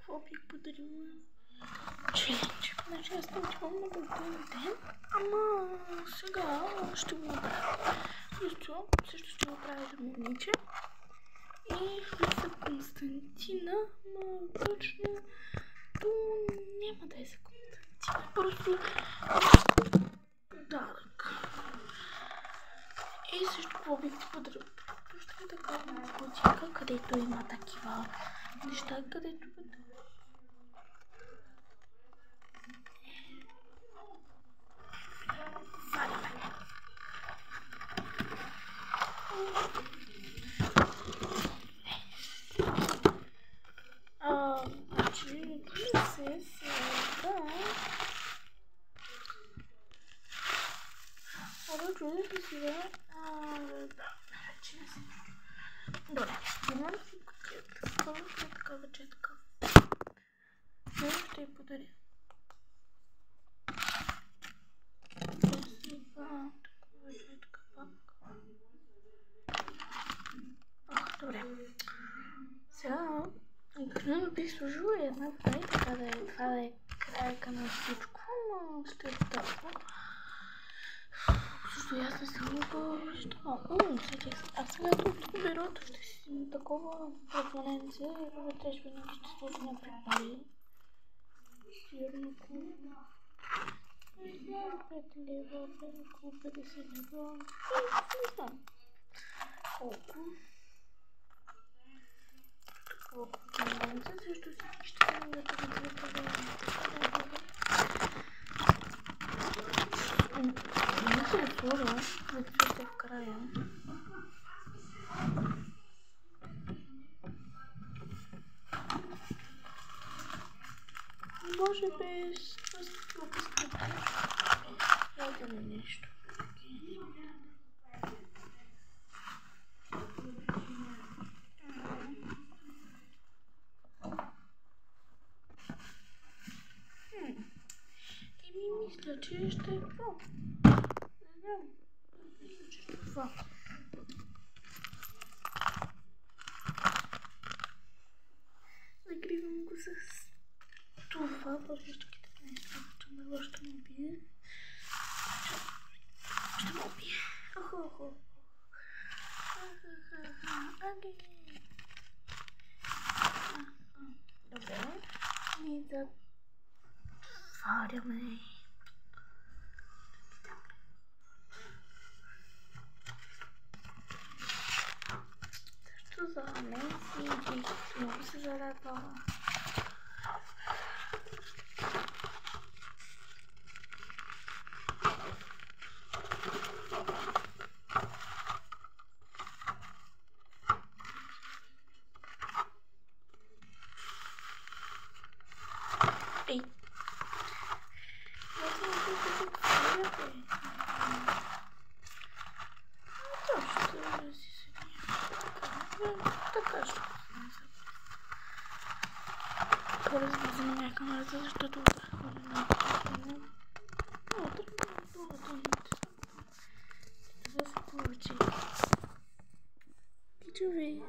Какво бих подарила? Челендж. Значи аз съм имам на рожден ден, ама сега ще го направя. Също ще го направя за момиче. И за Константина, точно то няма да е за Константина. Просто подарък. И също какво бих ти подарила? Ще е такава бутика, където има такива неща, където значи, сега чудя се сега вече не се добре, имам си кутията, такава четка. Но ще я подаря. Сега такава четка пак. Добре. Сега обикновено бих сложила една вода и така да е. Това да е крайка на всичко, но ще е толкова. Също аз не съм го сетих се. А сега тук бюрото ще си има такова преплененце, вътре винаги ще сложи някакви пари. Сигурно около 5 лева, около 50 лева. Не знам колко. Такова преплененце, също всички ще се могат да го преплененце. Не се отворя, да цвете в края. Може би с пропуската. Дайте ми нещо. Мисля, че ще е това. Не знам. Мисля, че ще е това. Закривам го с това. Пъжичките нещо, ще ме убие. Ще ме убие. Охо. Добре. И затваряме. Също за Ненси и много се зарадвала. Ей! Така ще разбира на моя камерата, защото отърхване на телефона. Това се получи. Чувай!